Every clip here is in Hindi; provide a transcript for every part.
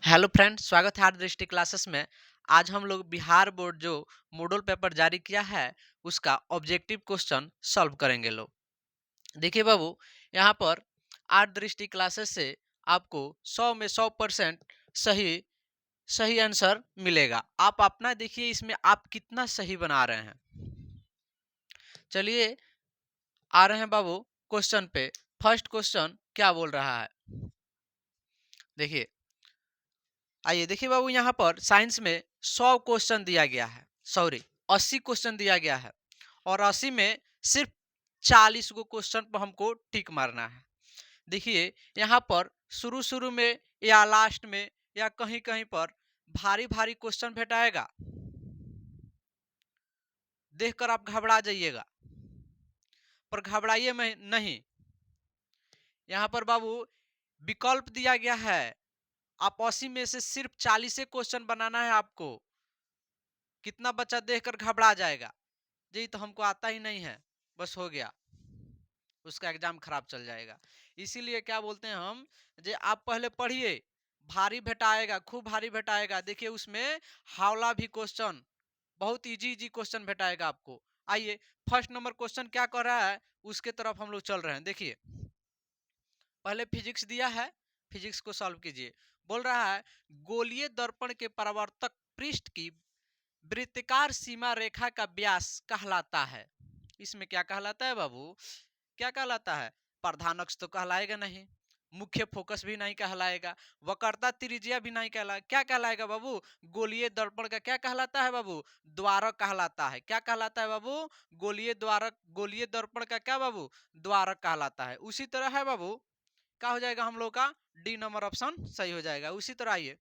हेलो फ्रेंड्स, स्वागत है दृष्टि क्लासेस में। आज हम लोग बिहार बोर्ड जो मॉडल पेपर जारी किया है उसका ऑब्जेक्टिव क्वेश्चन सॉल्व करेंगे लोग। देखिए बाबू, यहाँ पर आठ दृष्टि क्लासेस से आपको 100 में 100% सही सही आंसर मिलेगा। आप अपना देखिए इसमें आप कितना सही बना रहे हैं। चलिए आ रहे हैं बाबू क्वेश्चन पे। फर्स्ट क्वेश्चन क्या बोल रहा है, देखिए। आइए देखिए बाबू, यहाँ पर साइंस में 100 क्वेश्चन दिया गया है, सॉरी 80 क्वेश्चन दिया गया है और 80 में सिर्फ 40 गो क्वेश्चन पर हमको टिक मारना है। देखिए यहाँ पर शुरू शुरू में या लास्ट में या कहीं कहीं पर भारी भारी क्वेश्चन भेटाएगा, देखकर आप घबरा जाइएगा, पर घबराइए में नहीं। यहाँ पर बाबू विकल्प दिया गया है, आप 80 में से सिर्फ 40 क्वेश्चन बनाना है आपको। कितना बच्चा देखकर घबरा जाएगा, जी तो हमको आता ही नहीं है, बस हो गया, उसका एग्जाम खराब चल जाएगा। इसीलिए क्या बोलते हैं हम, जे आप पहले पढ़िए, भारी भेटाएगा, खूब भारी भेटाएगा। देखिए उसमें हावला भी क्वेश्चन, बहुत इजी इजी क्वेश्चन भेटाएगा आपको। आइए फर्स्ट नंबर क्वेश्चन क्या कर रहा है उसके तरफ हम लोग चल रहे हैं। देखिए पहले फिजिक्स दिया है, फिजिक्स को सॉल्व कीजिए। बोल रहा है गोलीय दर्पण के परावर्तक पृष्ठ की वृत्ताकार सीमा रेखा का व्यास कहलाता है। इसमें क्या कहलाता है बाबू, क्या कहलाता है? प्रधान अक्ष तो कहलाएगा नहीं, मुख्य फोकस भी नहीं कहलाएगा, वक्रता त्रिज्या भी नहीं कहलाएगा। क्या कहलाएगा बाबू? गोलीय दर्पण का क्या कहलाता है बाबू? द्वारक कहलाता है। क्या कहलाता है बाबू? गोलीय द्वारक, गोलीय दर्पण का क्या बाबू? द्वारक कहलाता है। उसी तरह है बाबू, क्या हो जाएगा हम लोग का? डी नंबर ऑप्शन सही हो जाएगा। उसी तरह आइए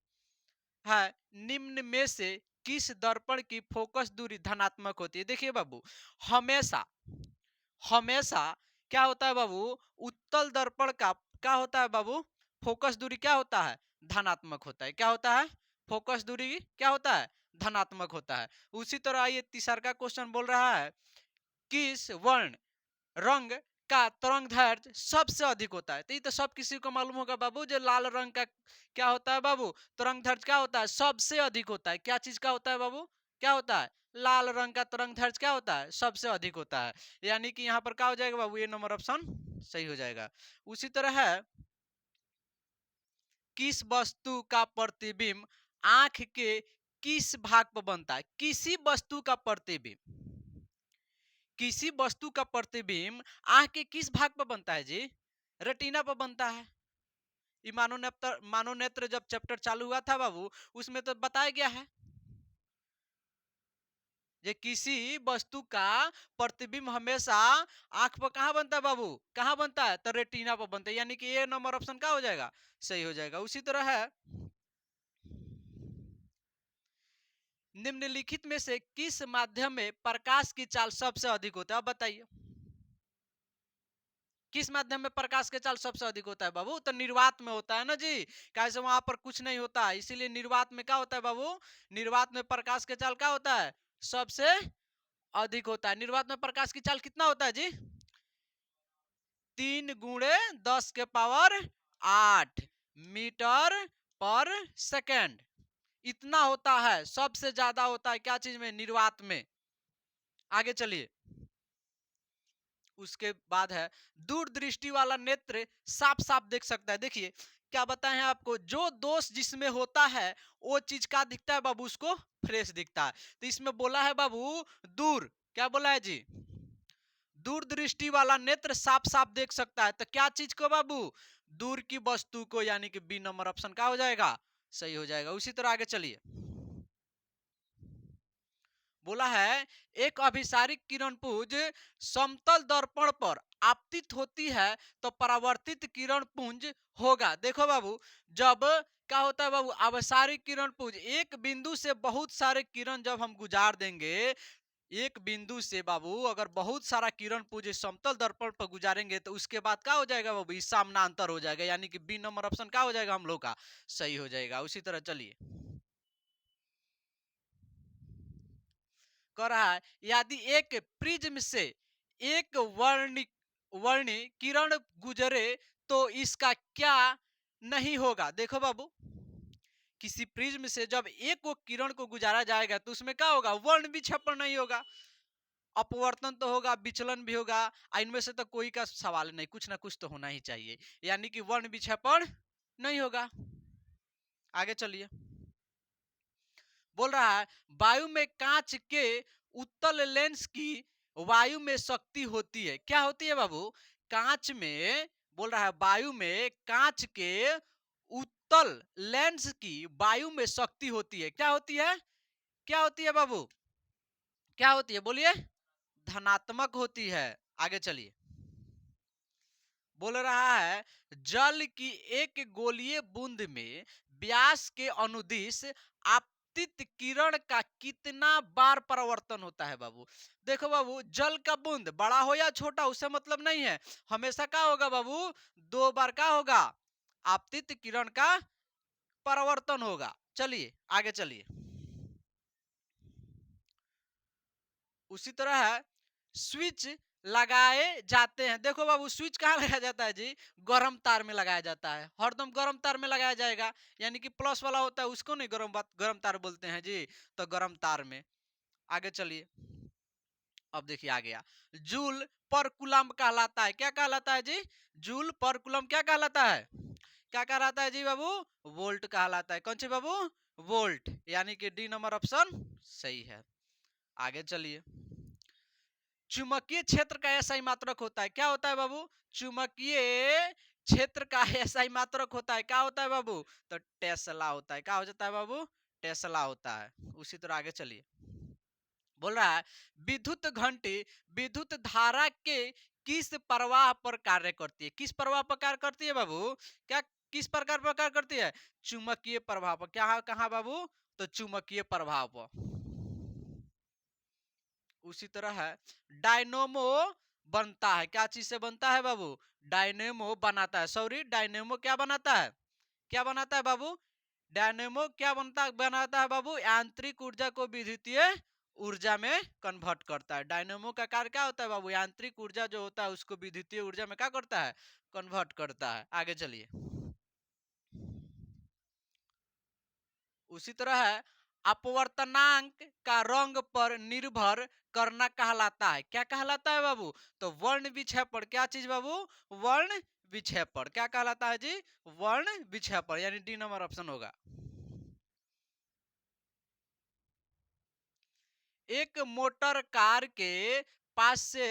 है, निम्न में से किस दर्पण की फोकस दूरी धनात्मक होती है? देखिए बाबू, हमेशा हमेशा क्या होता है बाबू, उत्तल दर्पण का क्या होता है बाबू? फोकस दूरी क्या होता है? धनात्मक होता है। क्या होता है? फोकस दूरी क्या होता है? धनात्मक होता है। उसी तरह ये तीसरा क्वेश्चन बोल रहा है किस वर्ण रंग का तरंग दैर्ध्य सबसे अधिक होता है? तो ये तो सब किसी को मालूम होगा बाबू, जो लाल रंग का क्या होता है बाबू? तरंग दैर्ध्य क्या होता है? सबसे अधिक होता है। क्या चीज का होता है बाबू? क्या होता है? लाल रंग का तरंग दैर्ध्य क्या होता है? सबसे अधिक होता है। यानी कि यहाँ पर क्या हो जाएगा बाबू? ये नंबर ऑप्शन सही हो जाएगा। उसी तरह है, किस वस्तु का प्रतिबिंब आंख के किस भाग पर बनता है? किसी वस्तु का प्रतिबिंब, किसी वस्तु का प्रतिबिंब आंख के किस भाग पर बनता है जी? रेटिना पर बनता है। ये मानोनेत्र जब चैप्टर चालू हुआ था बाबू, उसमें तो बताया गया है ये किसी वस्तु का प्रतिबिंब हमेशा आंख पर कहां बनता है बाबू? कहां बनता है? तो रेटिना पर बनता है। यानी कि ये नंबर ऑप्शन क्या हो जाएगा? सही हो जाएगा। उसी तरह है, निम्नलिखित में से किस माध्यम में प्रकाश की चाल सबसे अधिक होता है? अब बताइए, किस माध्यम में प्रकाश के चाल सबसे अधिक होता है बाबू? तो निर्वात में होता है ना जी। कैसे वहां पर कुछ नहीं होता है, इसीलिए निर्वात में क्या होता है बाबू? निर्वात में प्रकाश के चाल क्या होता है? सबसे अधिक होता है। निर्वात में प्रकाश की चाल कितना होता है जी? 3 × 10⁸ मीटर पर सेकेंड, इतना होता है। सबसे ज्यादा होता है क्या चीज में? निर्वात में। आगे चलिए, उसके बाद है, दूरदृष्टि वाला नेत्र साफ साफ देख सकता है। देखिए क्या बताएं आपको, जो दोष जिसमें होता है वो चीज का दिखता है बाबू? उसको फ्रेश दिखता है। तो इसमें बोला है बाबू दूर, क्या बोला है जी? दूरदृष्टि वाला नेत्र साफ साफ देख सकता है। तो क्या चीज को बाबू? दूर की वस्तु को, यानी कि बी नंबर ऑप्शन क्या हो जाएगा? सही हो जाएगा। उसी तरह आगे चलिए, बोला है एक अभिसारिक किरण पुंज समतल दर्पण पर आपतित होती है तो परावर्तित किरण पुंज होगा। देखो बाबू, जब क्या होता है बाबू? अभिसारिक किरण पुंज, एक बिंदु से बहुत सारे किरण जब हम गुजार देंगे, एक बिंदु से बाबू अगर बहुत सारा किरण पुंज समतल दर्पण पर गुजारेंगे तो उसके बाद क्या हो जाएगा बाबू? इस समानांतर हो जाएगा। यानी कि बी नंबर ऑप्शन क्या हो जाएगा हम लोग का? सही हो जाएगा। उसी तरह चलिए, कह रहा है यदि एक प्रिज्म से एक वर्णी किरण गुजरे तो इसका क्या नहीं होगा? देखो बाबू, किसी प्रिज्म से जब एक वो किरण को गुजारा जाएगा तो उसमें क्या होगा, वर्ण विक्षेपण नहीं होगा, अपवर्तन तो होगा, विचलन भी होगा, इनमें से तो कोई का सवाल नहीं, कुछ ना कुछ तो होना ही चाहिए, यानी कि वर्ण विक्षेपण नहीं होगा। आगे चलिए, बोल रहा है वायु में कांच के उत्तल लेंस की वायु में शक्ति होती है। क्या होती है बाबू, कांच में, बोल रहा है वायु में कांच के उत्तल लेंस की वायु में शक्ति होती है। क्या होती है, क्या होती है बाबू, क्या होती है, बोलिए, धनात्मक होती है। आगे चलिए, बोल रहा है जल की एक गोलीय बूंद में व्यास के अनुदिश आपतित किरण का कितना बार परिवर्तन होता है बाबू। देखो बाबू, जल का बूंद बड़ा हो या छोटा उससे मतलब नहीं है, हमेशा क्या होगा बाबू, 2 बार क्या होगा, आपतित किरण का परिवर्तन होगा। चलिए आगे चलिए, उसी तरह है स्विच लगाए जाते हैं। देखो बाबू, स्विच कहाँ लगाया जाता है जी, गर्म तार में लगाया जाता है, हरदम गर्म तार में लगाया जाएगा, यानी कि प्लस वाला होता है उसको नहीं गर्म तार बोलते हैं जी, तो गर्म तार में। आगे चलिए, अब देखिए आ गया, जूल पर कुलम कहलाता है। क्या कहलाता है जी, जूल पर कुलम क्या कहलाता है, क्या कहलाता है जी बाबू, वोल्ट कहलाता है। कौन सी बाबू, वोल्ट, यानी कि डी नंबर ऑप्शन सही है। आगे चलिए, चुंबकीय क्षेत्र का एसआई मात्रक होता है। क्या होता है बाबू, चुंबकीय क्षेत्र का एसआई मात्रक होता है। क्या होता है बाबू, तो टेस्ला होता है। क्या हो जाता है बाबू, टेस्ला होता है। उसी तरह आगे चलिए, बोल रहा है विद्युत घंटी विद्युत धारा के किस प्रवाह पर कार्य करती है। किस प्रवाह पर कार्य करती है बाबू, क्या किस प्रकार पर कार्य करती है, चुंबकीय प्रभाव पर। क्या कहा बाबू, तो चुंबकीय प्रभाव पर। उसी तरह है डायनोमो बनता है। क्या चीज से बनता है बाबू, डायनेमो बनाता है, सॉरी डायनेमो क्या बनाता है, क्या बनाता है बाबू, डायनेमो क्या बनाता है बाबू, यांत्रिक ऊर्जा को विद्युतीय ऊर्जा में कन्वर्ट करता है। डायनेमो का कार्य क्या होता है बाबू, यांत्रिक ऊर्जा जो होता है उसको विद्युतीय ऊर्जा में क्या करता है, कन्वर्ट करता है। आगे चलिए, उसी तरह है अपवर्तनांक का रंग पर निर्भर करना कहलाता है। क्या कहलाता है बाबू, तो वर्ण विक्षेपण। क्या चीज बाबू, वर्ण विक्षेपण। क्या कहलाता है जी, वर्ण विक्षेपण, यानी डी नंबर ऑप्शन होगा। एक मोटर कार के पास से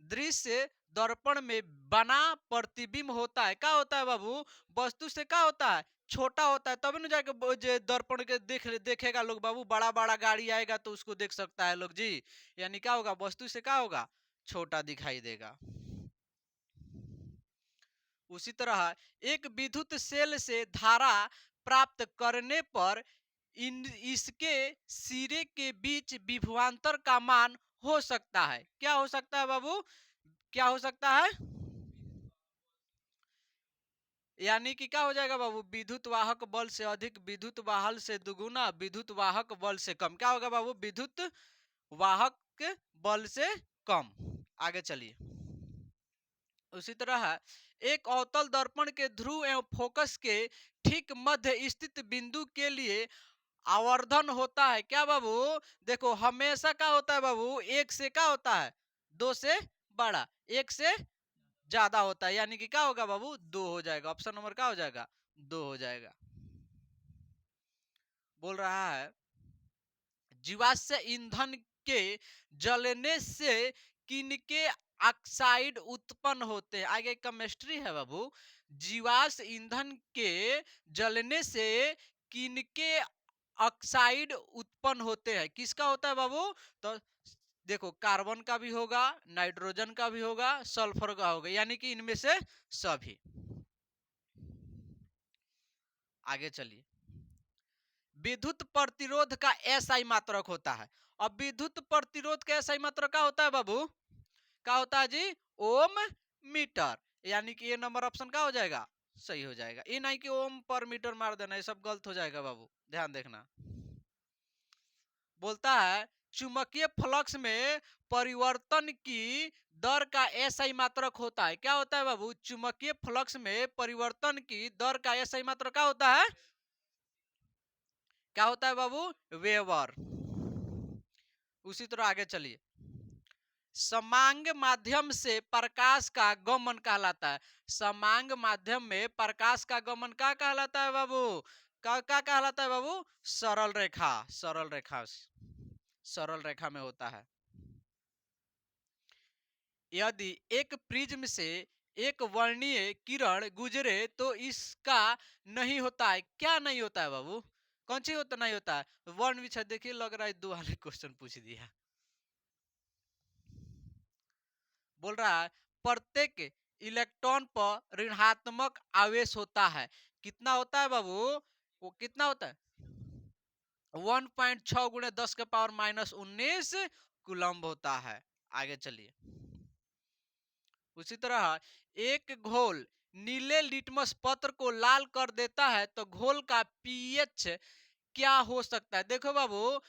दृश्य दर्पण में बना प्रतिबिंब होता है। क्या होता है बाबू, वस्तु से क्या होता है, छोटा होता है, तभी ना जाके जो दर्पण के देखेगा लोग बाबू, बड़ा बड़ा गाड़ी आएगा तो उसको देख सकता है लोग जी, यानी क्या होगा, वस्तु से क्या होगा, छोटा दिखाई देगा। उसी तरह एक विद्युत सेल से धारा प्राप्त करने पर इन इसके सिरे के बीच विभवांतर का मान हो सकता है। क्या हो सकता है बाबू, क्या हो सकता है, यानी कि क्या हो जाएगा बाबू, विद्युत वाहक बल से अधिक, विद्युत वाहक से दुगुना, विद्युत वाहक बल से कम। क्या होगा बाबू, विद्युत वाहक बल से कम। आगे चलिए, उसी तरह एक अवतल दर्पण के ध्रुव एवं फोकस के ठीक मध्य स्थित बिंदु के लिए आवर्धन होता है। क्या बाबू, देखो हमेशा क्या होता है बाबू, एक से क्या होता है, 2 से बड़ा, एक से ज्यादा होता है, यानी कि क्या होगा बाबू, 2 हो जाएगा। ऑप्शन नंबर क्या हो जाएगा, 2 हो जाएगा। बोल रहा है जीवाश्म ईंधन के जलने से किनके ऑक्साइड उत्पन्न होते हैं। आगे केमिस्ट्री है बाबू, जीवाश्म ईंधन के जलने से किनके ऑक्साइड उत्पन्न होते हैं। किसका होता है बाबू, तो देखो कार्बन का भी होगा, नाइट्रोजन का भी होगा, सल्फर का होगा, यानी कि इनमें से सभी। आगे चलिए, विद्युत प्रतिरोध का एसआई मात्रक होता है। अब विद्युत प्रतिरोध का एसआई मात्रक क्या होता है बाबू, क्या होता है जी, ओम मीटर, यानी कि ये नंबर ऑप्शन क्या हो जाएगा, सही हो जाएगा। ये नहीं कि ओम पर मीटर मार देना, ये सब गलत हो जाएगा बाबू, ध्यान देखना। बोलता है चुंबकीय फ्लक्स में परिवर्तन की दर का एसआई मात्रक होता है। क्या होता है बाबू, चुंबकीय फ्लक्स में परिवर्तन की दर का एसआई मात्रक क्या होता है, क्या होता है बाबू? वेवर। उसी तरह आगे चलिए। समांग माध्यम से प्रकाश का गमन कहलाता है। समांग माध्यम में प्रकाश का गमन क्या कहलाता है बाबू? क्या कहलाता है बाबू? सरल रेखा। सरल रेखा, सरल रेखा में होता है। यदि एक प्रिज्म से एक वर्णीय किरण गुजरे तो इसका नहीं होता है। क्या नहीं होता है बाबू? कौन सी होता नहीं होता है? वर्ण विच्छेद। देखिए लग रहा है दो वाले क्वेश्चन पूछ दिया। बोल रहा है प्रत्येक इलेक्ट्रॉन पर ऋणात्मक आवेश होता है। कितना होता है बाबू? वो कितना होता है? 1.6 गुणे 10 के पावर -19 कूलम्ब होता है। आगे चलिए। उसी तरह एक घोल नीले लिटमस पत्र को लाल कर देता है तो घोल का पीएच क्या हो सकता है? देखो बाबू,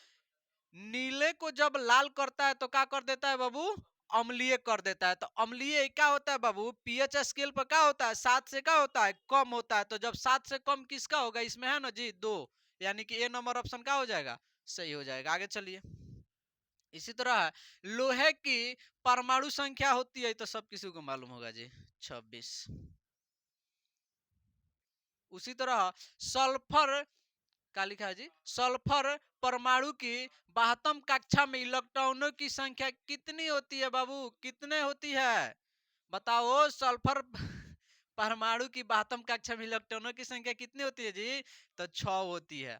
नीले को जब लाल करता है तो क्या कर देता है बाबू? अम्लीय कर देता है। तो अम्लीय क्या होता है बाबू? पीएच स्केल पर क्या होता है? 7 से क्या होता है? कम होता है। तो जब 7 से कम किसका होगा? इसमें है ना जी 2, यानी कि ए नंबर ऑप्शन क्या हो जाएगा? सही हो जाएगा। आगे चलिए। इसी तरह लोहे की परमाणु संख्या होती है तो सब किसी को मालूम होगा जी, 26। उसी तरह सल्फर क्या लिखा है जी? सल्फर परमाणु की 72 कक्षा में इलेक्ट्रॉनों की संख्या कितनी होती है बाबू? कितने होती है बताओ? सल्फर परमाणु की 72 कक्षा में इलेक्ट्रॉनों की संख्या कितनी होती है जी? तो 6 होती है।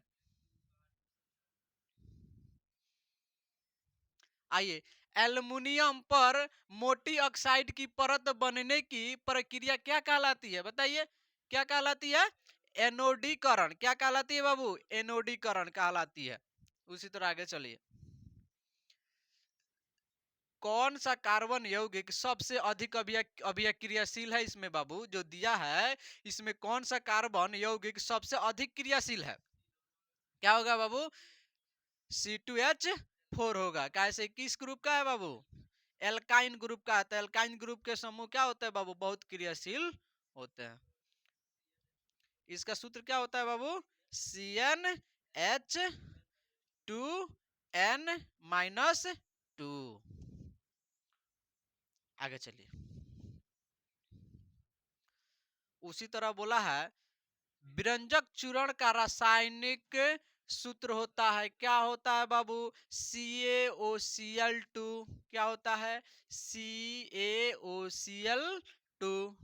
आइए, एल्युमिनियम पर मोटी ऑक्साइड की परत बनने की प्रक्रिया क्या कहलाती है? बताइए क्या कहलाती है? एनोडीकरण। क्या कहलाती है बाबू? एनोडीकरण कहलाती है। उसी तरह आगे चलिए। कौन सा कार्बन यौगिक सबसे अधिक अभिक्रियाशील है? इसमें बाबू जो दिया है, इसमें कौन सा कार्बन यौगिक सबसे अधिक क्रियाशील है? क्या होगा बाबू? C2H4 होगा। कैसे? किस ग्रुप का है बाबू? एल्काइन ग्रुप का आता है। एल्काइन ग्रुप के समूह क्या होते हैं बाबू? बहुत क्रियाशील होते हैं। इसका सूत्र क्या होता है बाबू? CnH2n-2। आगे चलिए। उसी तरह बोला है विरंजक चूर्ण का रासायनिक सूत्र होता है। क्या होता है बाबू? CaOCl2। क्या होता है? CaOCl2।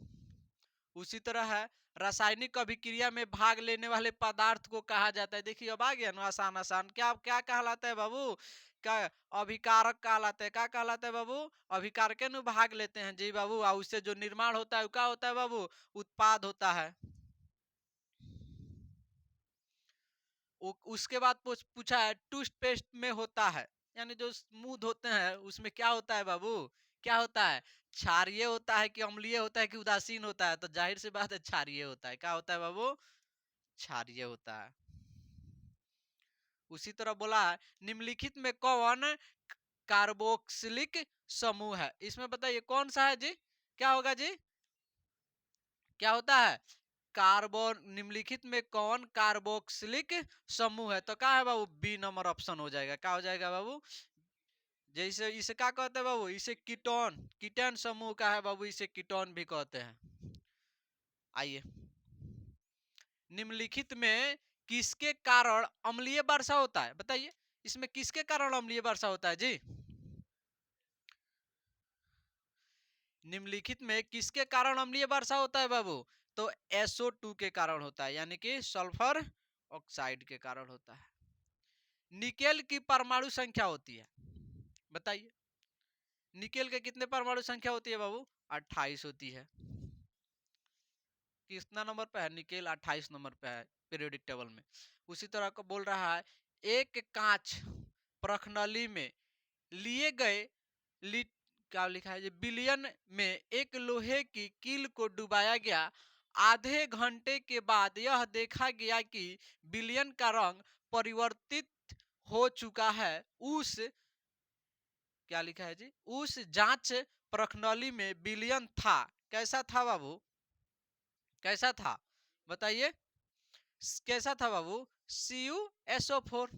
उसी तरह है रासायनिक अभिक्रिया में भाग लेने वाले पदार्थ को कहा जाता है। देखिए अब आ गया ना आसान आसान। क्या क्या कहलाता है बाबू? क्या? अभिकारक कहलाते हैं। क्या कहलाता है बाबू? अभिकारक में भाग लेते हैं जी बाबू। और उससे जो निर्माण होता है क्या होता है बाबू? उत्पाद होता है। उसके बाद पूछा है टूथपेस्ट में होता है, यानी जो स्मूथ होते हैं उसमें क्या होता है बाबू? क्या होता है? क्षारीय होता है कि अम्लीय होता है कि उदासीन होता है? तो जाहिर सी बात है क्षारीय होता है। क्या होता है बाबू? क्षारीय होता है। उसी तरह बोला है निम्नलिखित में कौन कार्बोक्सिलिक समूह है? इसमें बताइए कौन सा है जी? क्या होगा जी? क्या होता है? कार्बन। निम्नलिखित में कौन कार्बोक्सिलिक समूह है? तो क्या है बाबू? बी नंबर ऑप्शन हो जाएगा। क्या हो जाएगा बाबू? जैसे इसे क्या कहते हैं बाबू? इसे कीटोन। कीटोन समूह का है बाबू, इसे कीटोन भी कहते हैं। आइए, निम्नलिखित में किसके कारण अम्लीय वर्षा होता है? बताइए इसमें किसके कारण अम्लीय वर्षा होता है जी? निम्नलिखित में किसके कारण अम्लीय वर्षा होता है बाबू? तो SO2 के कारण होता है, यानी कि सल्फर ऑक्साइड के कारण होता है। निकेल की परमाणु संख्या होती है, बताइए निकेल के कितने परमाणु संख्या होती है बाबू? 28 होती है। कितना नंबर पे है निकेल? 28 नंबर पे है पीरियोडिक टेबल में। उसी तरह का बोल रहा है एक कांच प्रखनली में लिए गए क्या लिखा है? बिलियन में एक लोहे की कील को डुबाया गया। आधे घंटे के बाद यह देखा गया कि बिलियन का रंग परिवर्तित हो चुका है। उस क्या लिखा है जी? उस जांच प्रखनली में बिलियन था। कैसा था बाबू? कैसा था बताइए? कैसा था बाबू, CuSO4,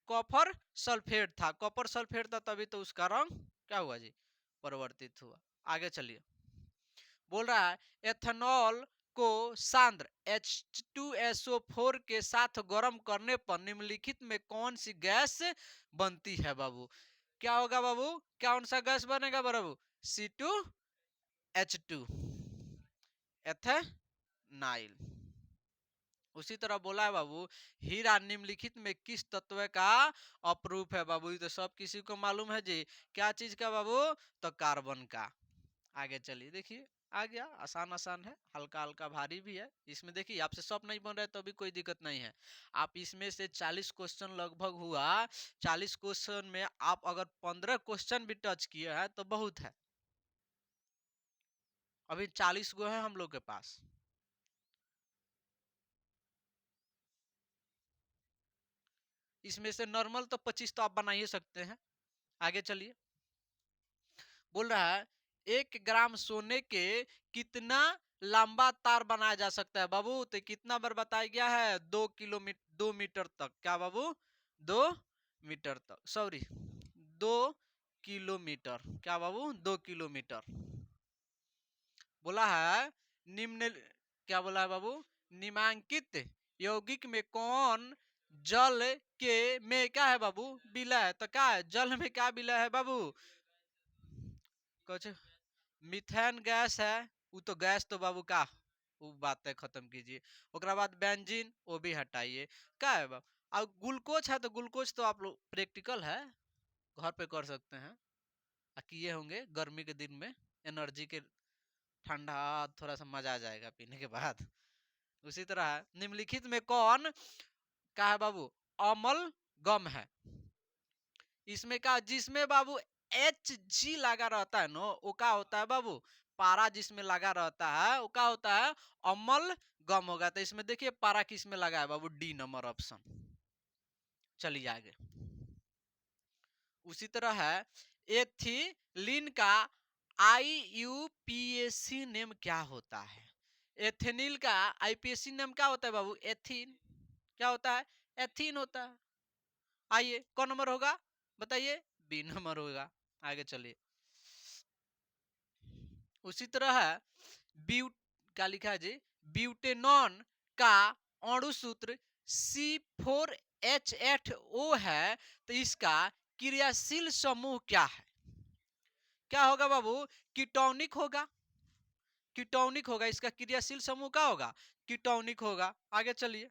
कॉपर सल्फेट था, कॉपर सल्फेट था, तभी तो उसका रंग क्या हुआ जी, परिवर्तित हुआ। आगे चलिए, बोल रहा है एथेनॉल को सांद्र H2SO4 के साथ गर्म करने पर निम्नलिखित में कौन सी गैस बनती है बाबू, क्या होगा बाबू, कौन सा गैस बनेगा बाबू, C2H2, एथेनाइल। उसी तरह बोला है बाबू, हीरा निम्नलिखित में किस तत्व का अपरूप है बाबू, ये तो सब किसी को मालूम है जी, क्या चीज का बाबू, तो कार्बन का। आगे चलिए, देखिए आ गया, आसान आसान है, हल्का हल्का भारी भी है। इसमें देखिए आपसे सब नहीं बन रहा है तो भी कोई दिक्कत नहीं है, आप इसमें से 40 क्वेश्चन लगभग हुआ, 40 क्वेश्चन में आप अगर 15 क्वेश्चन भी टच किए हैं तो बहुत है, अभी 40 गो है हम लोग के पास। इसमें से नॉर्मल तो 25 तो आप बना ही सकते हैं। आगे चलिए, बोल रहा है 1 ग्राम सोने के कितना लंबा तार बनाया जा सकता है बाबू, तो कितना बार बताया गया है, 2 किलोमीटर, 2 मीटर तक, क्या बाबू, 2 मीटर तक, सॉरी 2 किलोमीटर, क्या बाबू, 2 किलोमीटर। बोला है निम्न, क्या बोला है बाबू, निम्नांकित यौगिक में कौन जल के में क्या है बाबू, विलय, तो क्या है, जल में क्या विलय है बाबू, कुछ मिथेन गैस है, वो तो गैस तो बाबू का, वो बातें खत्म कीजिए। ओकरा बाद बेंजीन, वो भी हटाइए, क्या है बाबू, अब ग्लूकोज है, तो ग्लूकोज तो आप लोग प्रैक्टिकल है, घर पे कर सकते हैं, किए होंगे गर्मी के दिन में, एनर्जी के, ठंडा थोड़ा सा मजा आ जाएगा पीने के बाद। उसी तरह निम्नलिखित में कौन का है बाबू, अमल गम है, इसमें का जिसमें बाबू Hg लगा रहता है नो, वो क्या होता है बाबू, पारा जिसमें लगा रहता है वो क्या होता है, अमल गम होगा। तो इसमें देखिए पारा किस में लगा है बाबू, डी नंबर ऑप्शन। चलिए आगे, उसी तरह है एथिलीन का IUPAC नेम क्या होता है, एथेनिल का IPAC नेम क्या होता है बाबू, एथीन, क्या होता है, एथीन होता है। आइए कौन नंबर होगा बताइए, बी नंबर होगा। आगे चलिए, उसी तरह है ब्यूट, क्या लिखा है जी, ब्यूटेनॉन का अणु सूत्र C4H8O है, तो इसका क्रियाशील समूह क्या है, क्या होगा बाबू, कीटोनिक होगा, कीटोनिक होगा, इसका क्रियाशील समूह क्या होगा, कीटोनिक होगा। आगे चलिए,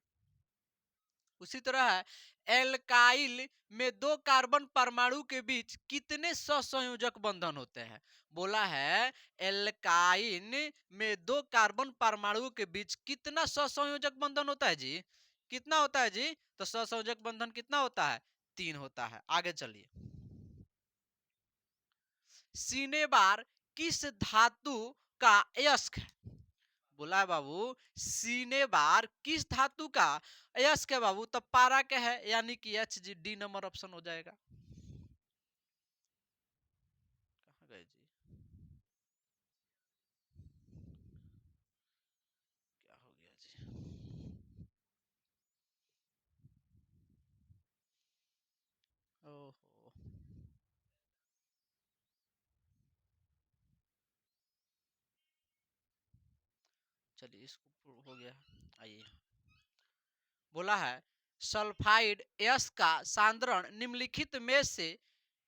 उसी तरह है एल्काइल में 2 कार्बन परमाणु के बीच कितने सहसंयोजक बंधन होते हैं, बोला है एल्काइन में 2 कार्बन परमाणु के बीच कितना सहसंयोजक बंधन होता है जी, कितना होता है जी, तो सहसंयोजक बंधन कितना होता है, 3 होता है। आगे चलिए, सीनेबार किस धातु का अयस्क है, बोला है बाबू सीनेबार किस धातु का अयस्क है बाबू, तो पारा के है, यानी कि Hg, डी नंबर ऑप्शन हो जाएगा। कहाँ गए जी, क्या हो गया जी, ओहो, चलिए इसको हो गया। आइए, बोला है सल्फाइड यस का सांद्रण निम्नलिखित में से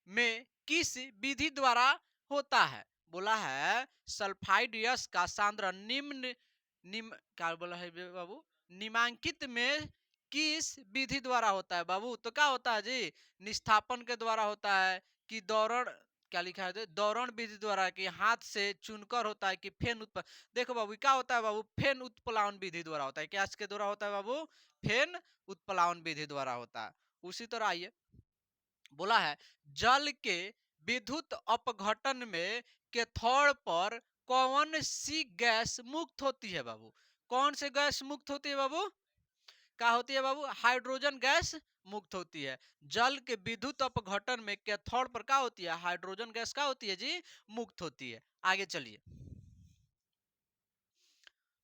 में किस विधि द्वारा होता है, बोला है सल्फाइड यस का सांद्रण निम्न निम्न क्या बोला है बाबू, निम्नांकित में किस विधि द्वारा होता है बाबू, तो क्या होता है जी, निस्थापन के द्वारा होता है, कि दौरण, क्या लिखा है, दौरण विधि द्वारा, कि हाथ से चुनकर होता है, कि फेन उत्पन्न, देखो बाबू क्या होता है बाबू, फेन उत्प्लावन विधि द्वारा होता है, क्या इसके द्वारा होता है बाबू, फेन उत्प्लावन विधि द्वारा होता है। उसी तरह आइए, बोला है जल के विद्युत अपघटन में कैथोड पर कौन सी गैस मुक्त होती है बाबू, कौन सी गैस मुक्त होती है बाबू, क्या होती है बाबू, हाइड्रोजन गैस मुक्त होती है। जल के विद्युत अपघटन में कैथोड पर क्या होती है, हाइड्रोजन गैस क्या होती है जी, मुक्त होती है। आगे चलिए,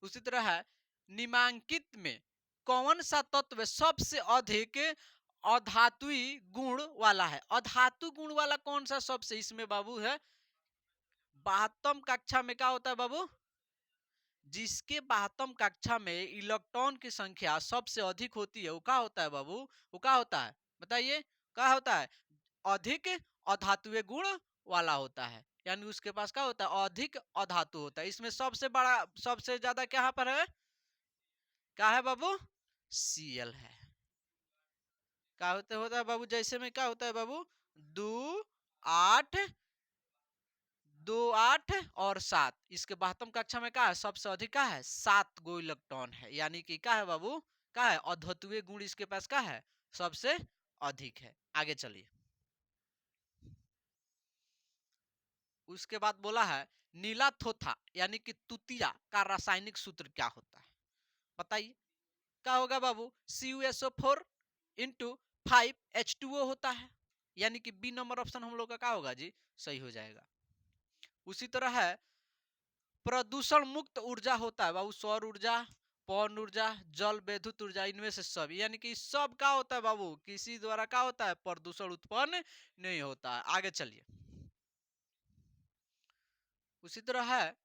उसी तरह है निम्नांकित में कौन सा तत्व सबसे अधिक अधातुई गुण वाला है? अधातु गुण वाला कौन सा सबसे इसमें बाबू है? 72 कक्षा में क्या होता है बाबू? जिसके 72 कक्षा में इलेक्ट्रॉन की संख्या सबसे अधिक होती है वो क्या होता है बाबू? वो क्या होता है बताइए? क्या होता है? अधिक अधातुए गुण वाला होता है, यानी उसके पास क्या होता है? अधिक अधातु होता है। इसमें सबसे बड़ा सबसे ज्यादा क्या पर है? क्या है बाबू? Cl है। क्या होता है बाबू? जैसे में क्या होता है बाबू? 2 8 2 8 और 7, इसके 72 कक्षा में क्या है? सबसे अधिक क्या है? 7 गो इलेक्ट्रॉन है, यानी कि क्या है बाबू? क्या है? अधातुए गुण इसके पास क्या है? सबसे अधिक है। आगे चलिए, उसके बाद बोला है नीला थोथा यानी कि तुतिया का रासायनिक सूत्र क्या होता है? बताइए क्या होगा बाबू? CuSO4 इंटू 5H2O होता है, यानी कि बी नंबर ऑप्शन हम लोग का क्या होगा जी? सही हो जाएगा। उसी तरह है प्रदूषण मुक्त ऊर्जा होता है बाबू, सौर ऊर्जा, पवन ऊर्जा, जल विद्युत ऊर्जा, इनमें से सब, यानी कि सब क्या होता है बाबू? किसी द्वारा क्या होता है? प्रदूषण उत्पन्न नहीं होता है। आगे चलिए, उसी तरह है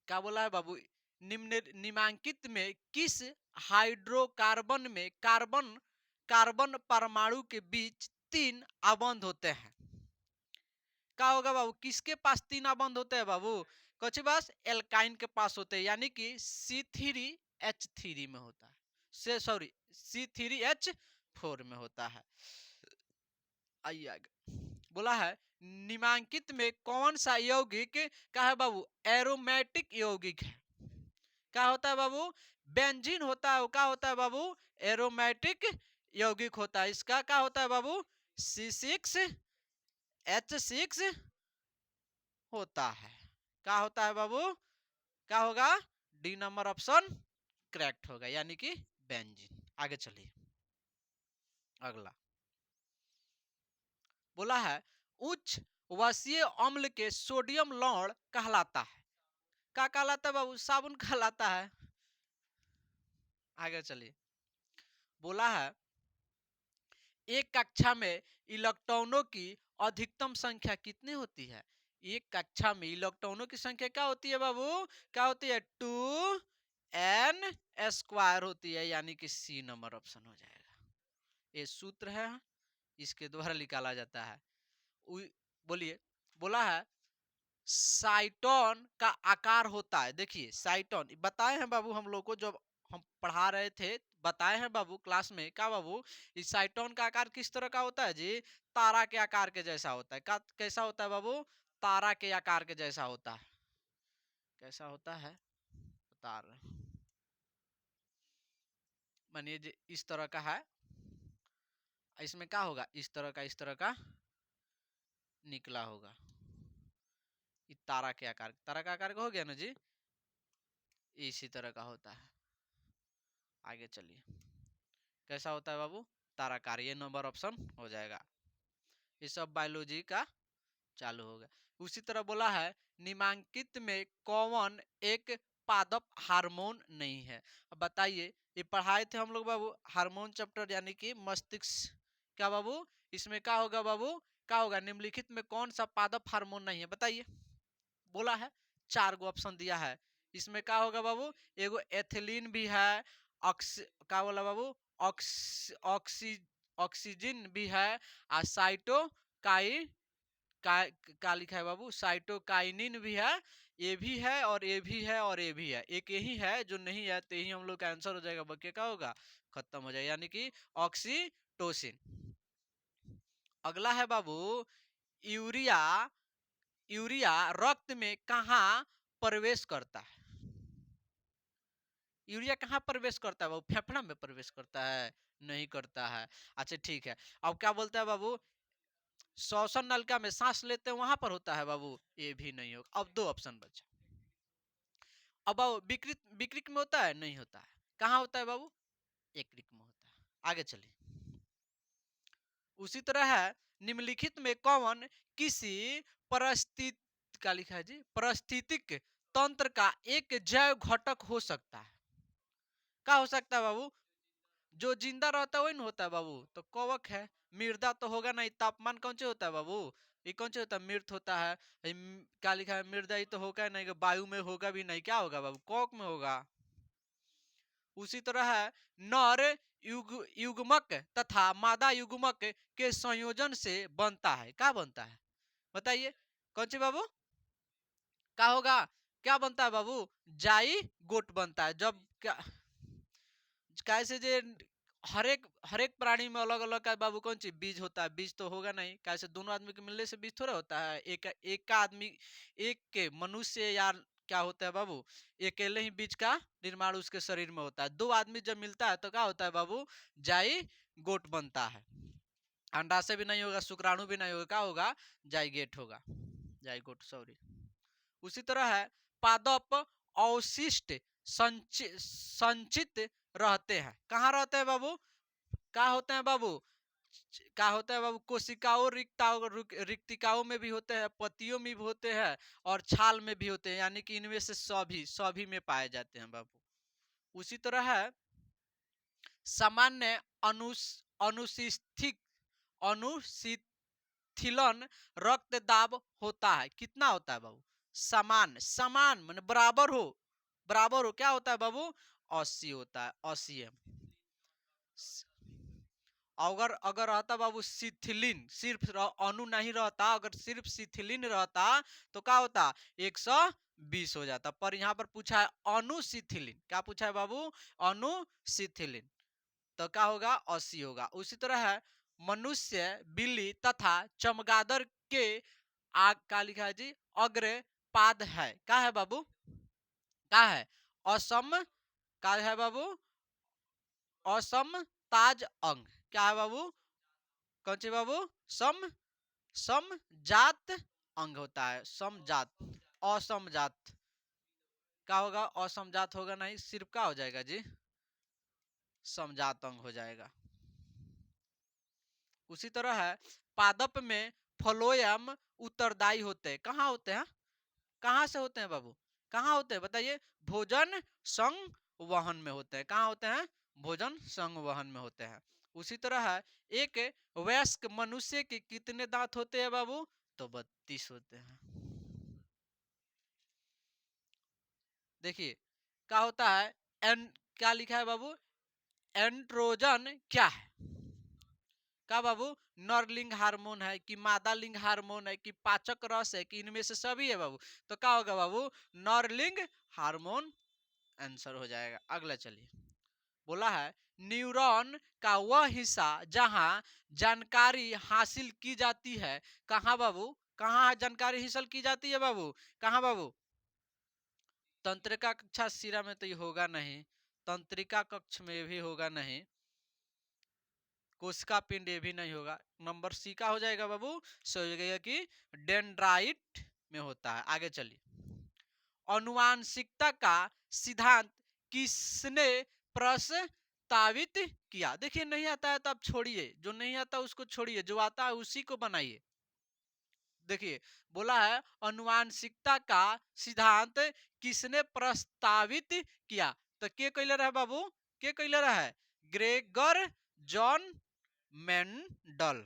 क्या बोला है बाबू? निम्न निम्नांकित में किस हाइड्रोकार्बन में कार्बन कार्बन परमाणु के बीच 3 आबंध होते हैं? क्या होगा बाबू? किसके पास 3 आबंध होते हैं बाबू? कौन पास? एल्काइन के पास होते हैं, यानी कि C3H3 में होता है, से सॉरी C3H4 में होता है। आइए आगे, बोला है निम्नांकित में कौन सा यौगिक क्या है बाबू? एरोमेटिक यौगिक है। क्या होता है बाबू? बेंजीन होता है। क्या होता है बाबू? एरोमेटिक यौगिक होता है। इसका क्या होता है बाबू? C6H6 होता है। क्या होता है बाबू? क्या होगा? डी नंबर ऑप्शन करेक्ट होगा, यानी कि बेंजीन। आगे चलिए, अगला बोला है उच्च वसीय अम्ल के सोडियम लवण कहलाता है। क्या कहलाता है बाबू? साबुन कहलाता है। आगे चलिए, बोला है एक कक्षा में इलेक्ट्रॉनों की अधिकतम संख्या कितनी होती है? एक कक्षा में इलेक्ट्रॉनों की संख्या क्या होती है बाबू? क्या होती है? 2n² होती है, यानी कि सी नंबर ऑप्शन हो जाएगा। ये सूत्र है, इसके द्वारा निकाला जाता है। बोलिए, बोला है साइटोन का आकार होता है। देखिए साइटोन बताए हैं बाबू हम लोग को, जब हम पढ़ा रहे थे बताए हैं बाबू क्लास में। क्या बाबू? इस साइटोन का आकार किस तरह का होता है जी? तारा के आकार के जैसा होता है। कैसा होता है बाबू? तारा के आकार के जैसा होता है। कैसा होता है? तारा मानिए इस तरह का है, इसमें क्या होगा? इस तरह का निकला होगा। तारा के आकार, तारा का आकार का हो गया ना जी? इसी तरह का होता है। आगे चलिए, कैसा होता है बाबू? ताराकार, ये नंबर ऑप्शन हो जाएगा। ये सब बायोलॉजी का चालू होगा। उसी तरह बोला है निम्नांकित में कौन एक पादप हार्मोन नहीं है? अब बताइए, ये पढ़ाए थे हम लोग बाबू हार्मोन चैप्टर, यानी कि मस्तिष्क। क्या बाबू? इसमें क्या होगा बाबू? क्या होगा? निम्नलिखित में कौन सा पादप हार्मोन नहीं है? बताइए। बोला है 4 गो ऑप्शन दिया है। इसमें क्या होगा बाबू? एगो एथिलीन भी है, क्या बोला बाबू? ऑक्सीजन भी है, और का लिखा है बाबू? साइटोकाइनिन भी है। ये भी है और ये भी है और ये भी है। एक यही है जो नहीं है, तो यही हम लोग का आंसर हो जाएगा। बाकी क्या होगा? खत्म हो जाएगा, यानी कि ऑक्सीटोसिन। अगला है बाबू यूरिया। यूरिया रक्त में कहाँ प्रवेश करता है? यूरिया कहाँ प्रवेश करता है बाबू? फेफड़ा में प्रवेश करता है? नहीं करता है। अच्छा ठीक है, अब क्या बोलता है बाबू? श्वसन नलिका में सांस लेते हैं वहां पर होता है बाबू? ये भी नहीं होगा। अब 2 ऑप्शन बचा। अब बाबू विकृत विकृत में होता है? नहीं होता है। कहाँ होता है बाबू? यकृत में होता है। आगे चलिए, उसी तरह है निम्नलिखित में कौन किसी परिस्थिति का लिखा है जी? परिस्थितिक तंत्र का एक जैव घटक हो सकता है? क्या हो सकता है बाबू? जो जिंदा रहता है वही ना होता है बाबू, तो कवक है। मृदा तो होगा नहीं, तापमान कौन से होता है बाबू? ये कौन से होता है? मृत होता है। क्या लिखा है? मृदा ही तो होगा नहीं, वायु में होगा भी नहीं, क्या होगा बाबू? कवक में होगा। उसी तरह है, नर युग्मक तथा मादा युग्मक के संयोजन से बनता है। क्या बनता है बताइए? कौन सी बाबू? क्या होगा? क्या बनता है बाबू? जाई गोट बनता है। जब क्या कैसे जे हर एक प्राणी में अलग अलग का बाबू कौन सी बीज होता है? बीज तो होगा नहीं, कैसे दोनों आदमी के मिलने से बीज थोड़ा होता है। एक एक का आदमी, एक के मनुष्य या क्या होता है बाबू? अकेले ही बीज का निर्माण उसके शरीर में होता है। दो आदमी जब मिलता है तो क्या होता है बाबू? जाई गोट बनता है। अंडा से भी नहीं होगा, शुक्राणु भी नहीं होगा, क्या होगा? जाइगेट होगा, जाइगोट सॉरी। उसी तरह है, पादप अवशिष्ट संचित रहते हैं। कहाँ रहते हैं बाबू? क्या होते हैं बाबू? क्या होता है बाबू? कोशिकाओं, रिक्तिकाओं में भी होते हैं, पत्तियों में भी होते हैं, और छाल में भी होते हैं, यानी कि इनमें से सभी सभी में पाए जाते हैं बाबू। उसी तरह है, सामान्य अनुशिस्थिक अनुशिथिलन रक्त दाब होता है। कितना होता है बाबू? समान, समान माने बराबर हो, बराबर हो। क्या होता है बाबू? 80 होता है, 80 अगर अगर रहता बाबू सिथिलिन, सिर्फ अणु नहीं रहता, अगर सिर्फ सिथिलिन रहता तो क्या होता? 120 हो जाता। पर यहाँ पर पूछा है अनुसिथिलिन। क्या पूछा है बाबू? अनुसिथिलिन, तो क्या होगा? 80 होगा। उसी तरह है, मनुष्य, बिल्ली तथा चमगादड़ के आग का लिखा है जी अग्र पाद है। क्या है बाबू? क्या है? असम, क्या है बाबू? असम ताज अंग। क्या है बाबू? कौन सी बाबू? सम समजात अंग होता है, समजात। असमजात क्या होगा? असमजात होगा नहीं, सिर्फ क्या हो जाएगा जी? समजात अंग हो जाएगा। उसी तरह है, पादप में फ्लोएम उत्तरदायी होते हैं। कहाँ होते हैं? कहाँ से होते हैं बाबू? कहाँ होते हैं बताइए? भोजन संवहन में होते हैं। कहाँ होते हैं? भोजन संवहन में होते हैं। उसी तरह है, एक वयस्क मनुष्य के कितने दांत होते हैं बाबू? तो 32 होते हैं। देखिए क्या होता है, एन क्या लिखा है बाबू? एंड्रोजन क्या है? क्या बाबू? नरलिंग हार्मोन है कि मादा लिंग हार्मोन है कि पाचक रस है कि इनमें से सभी है बाबू? तो क्या होगा बाबू? नरलिंग हार्मोन आंसर हो जाएगा। अगला चलिए, बोला है, न्यूरॉन का वह हिस्सा जहां जानकारी हासिल की जाती है। कहाँ बाबू? कहाँ जानकारी हासिल की जाती है बाबू? कहाँ बाबू? तंत्रिका कक्षा शिरा में तो ये होगा नहीं, तंत्रिका कक्ष में भी होगा नहीं, कोशिका पिंड ये भी नहीं होगा। नंबर सी का हो जाएगा बाबू? सो हो जाएगा कि डेंड्राइट में होता है। आगे चलिए, अनुवांशिकता का सिद्धांत किसने प्रस्तावित किया? देखिए नहीं आता है तो आप छोड़िए, जो नहीं आता उसको छोड़िए, जो आता है उसी को बनाइए। देखिए बोला है, अनुवांशिकता का सिद्धांत किसने प्रस्तावित किया? तो के कैले रहे बाबू? के कैले रहे? Gregor John Mendel.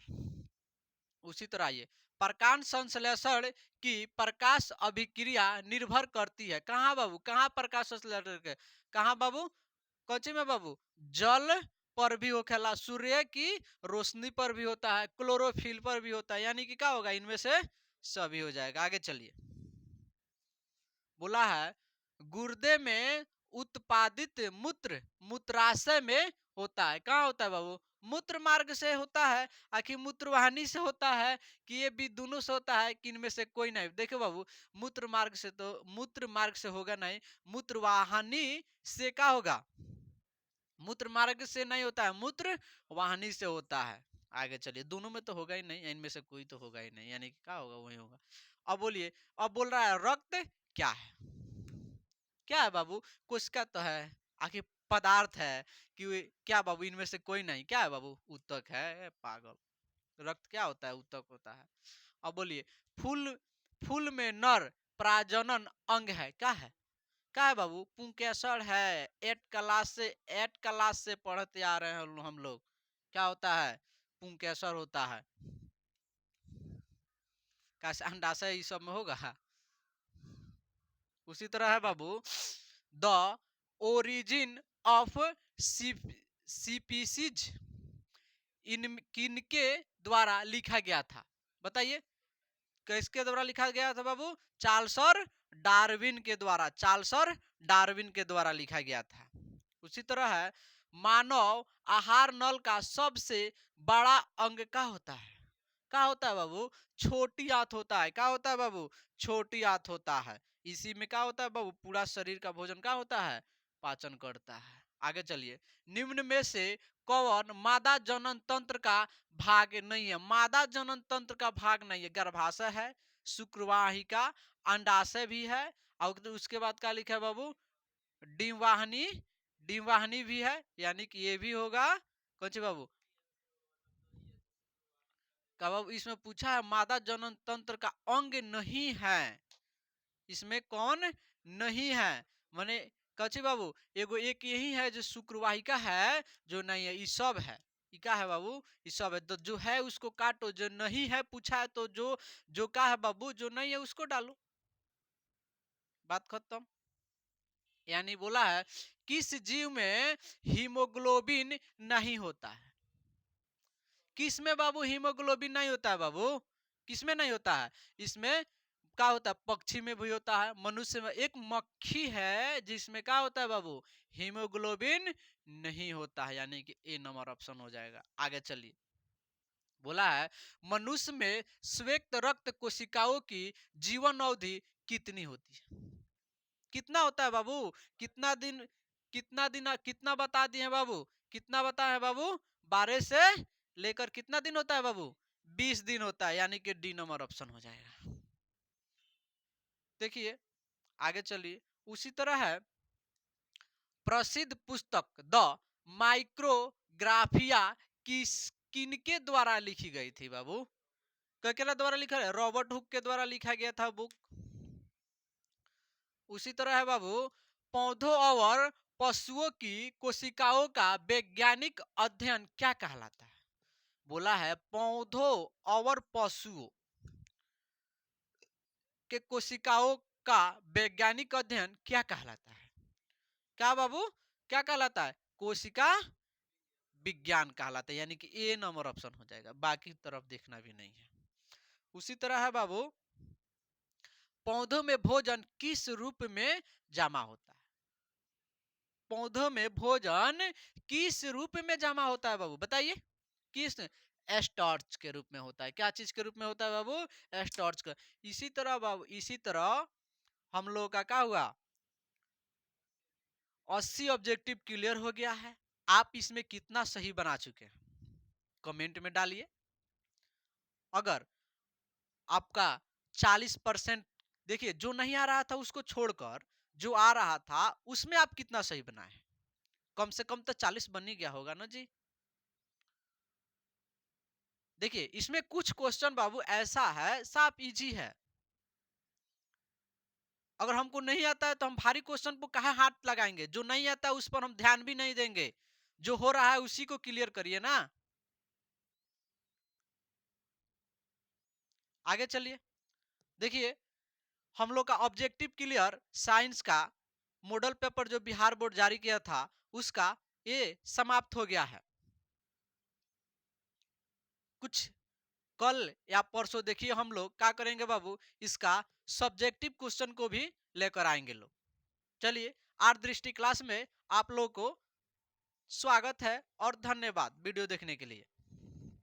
उसी तरह आइए, प्रकाश संश्लेषण की प्रकाश अभिक्रिया निर्भर करती है। कहाँ बाबू? कहाँ प्रकाश संश्लेषण के? कहाँ बाबू? कौन में बाबू? जल पर भी होखेला, सूर्य की रोशनी पर भी होता है, क्लोरोफिल पर भी होता है, यानी कि क्या होगा? इनमें से सभी हो जाएगा। आगे चलिए, बोला है, गुर्दे में उत्पादित मूत्र मूत्राशय में होता है। कहाँ होता है बाबू? मूत्र मार्ग से होता है। आखिर मूत्रवाहिनी से होता है कि ये भी दोनों से होता है कि इनमें से कोई नहीं? देखो बाबू, मूत्र मार्ग से तो मूत्र मार्ग से होगा नहीं, मूत्रवाहिनी से क्या होगा? मूत्र मार्ग से नहीं होता है, मूत्र वाहिनी से होता है। आगे चलिए, दोनों में तो होगा ही नहीं, इनमें से कोई तो होगा ही नहीं, यानी कि क्या होगा? वही होगा। अब बोलिए, अब बोल रहा है रक्त क्या है? क्या है बाबू? कोशिका तो है, आखिर पदार्थ है कि क्या बाबू? इनमें से कोई नहीं। क्या है बाबू? ऊतक है, पागल। रक्त क्या होता है? ऊतक होता है। अब बोलिए, फूल फूल में नर प्रजनन अंग है। क्या है? क्या है बाबू? पुंकेसर है। 8 क्लास से पढ़ते आ रहे हैं हम लोग। क्या होता है? पुंकेसर होता है। कैसे अंडाशय ये सब में होगा? उसी तरह है बाबू, द ओरिजिन ऑफ सीपीसीज इन किनके द्वारा लिखा गया था? बताइए, किसके द्वारा लिखा गया था बाबू? चार्ल्स डार्विन के द्वारा। चार्ल्स डार्विन के द्वारा लिखा गया था। उसी तरह है, मानव आहार नल का सबसे बड़ा अंग क्या होता है? क्या होता है बाबू? छोटी आंत होता है। क्या होता है बाबू? छोटी आंत होता है। इसी में क्या होता है बाबू? पूरा शरीर का भोजन क्या होता है? पाचन करता है। आगे चलिए, निम्न में से कौन मादा जनन तंत्र का भाग नहीं है? मादा जनन तंत्र का भाग नहीं है। गर्भाशय है, शुक्रवाहिका, अंडाशय भी है, और उसके बाद क्या लिखा है बाबू? डिम्बाहनी। डिम्बाहनी भी है, यानी कि ये भी होगा। कौन सी बाबू? का बाबू इसमें पूछा है मादा जनन तंत्र का अंग नहीं है। इसमें कौन नहीं है? माने कची बाबू, एगो एक यही है जो शुक्रवाहिका है, जो नहीं है। ये सब है। ये क्या है बाबू? ये सब है। तो जो है उसको काटो, जो नहीं है पूछा है तो जो जो क्या है बाबू, जो नहीं है उसको डालो। बात खत्म। यानी बोला है किस जीव में हीमोग्लोबिन नहीं होता है? किस में बाबू हीमोग्लोबिन नहीं होता है बाबू? किस में नहीं होता है? इसमें क्या होता है? पक्षी में भी होता है, मनुष्य में। एक मक्खी है जिसमें क्या होता है बाबू? हीमोग्लोबिन नहीं होता है, यानी कि ए नंबर ऑप्शन हो जाएगा। आगे चलिए, बोला है मनुष्य में श्वेत रक्त कोशिकाओं की जीवन अवधि कितनी होती है? कितना होता है बाबू? कितना दिन? कितना बता दिए हैं बाबू? कितना बताए हैं बाबू? 12 से लेकर कितना दिन होता है बाबू? 20 दिन होता है, यानी कि डी नंबर ऑप्शन हो जाएगा। देखिए, आगे चलिए, उसी तरह है प्रसिद्ध पुस्तक द माइक्रोग्राफिया किस किनके द्वारा लिखी गई थी बाबू? केकरा द्वारा लिखा है? रॉबर्ट हुक के द्वारा लिखा गया था बुक। उसी तरह है बाबू, पौधों और पशुओं की कोशिकाओं का वैज्ञानिक अध्ययन क्या कहलाता है? बोला है पौधों और पशुओं के कोशिकाओं का वैज्ञानिक अध्ययन क्या कहलाता है? क्या बाबू? क्या कहलाता है? कोशिका विज्ञान कहलाता है, यानी कि ए नंबर ऑप्शन हो जाएगा। बाकी तरफ देखना भी नहीं है। उसी तरह है बाबू, पौधों में भोजन किस रूप में जमा होता है? पौधों में भोजन किस रूप में जमा होता है बाबू? बताइए, किस? स्टार्च के रूप में होता है। क्या चीज के रूप में होता है बाबू? स्टार्च का। इसी तरह बाबू, इसी तरह हम लोग का क्या हुआ? 80 ऑब्जेक्टिव क्लियर हो गया है। आप इसमें कितना सही बना चुके हैं कमेंट में डालिए। अगर आपका 40%, देखिए जो नहीं आ रहा था उसको छोड़कर जो आ रहा था उसमें आप कितना सही बनाए? कम से कम तो 40 बन ही गया होगा ना जी। देखिए, इसमें कुछ क्वेश्चन बाबू ऐसा है, साफ इजी है। अगर हमको नहीं आता है तो हम भारी क्वेश्चन को कहाँ हाथ लगाएंगे? जो नहीं आता है उस पर हम ध्यान भी नहीं देंगे। जो हो रहा है उसी को क्लियर करिए ना। आगे चलिए, देखिए, हम लोग का ऑब्जेक्टिव क्लियर साइंस का मॉडल पेपर जो बिहार बोर्ड जारी किया था उसका ये समाप्त हो गया है। कुछ कल या परसों देखिए हम लोग क्या करेंगे बाबू, इसका सब्जेक्टिव क्वेश्चन को भी लेकर आएंगे लोग। चलिए, आर्ट दृष्टि क्लास में आप लोग को स्वागत है और धन्यवाद वीडियो देखने के लिए।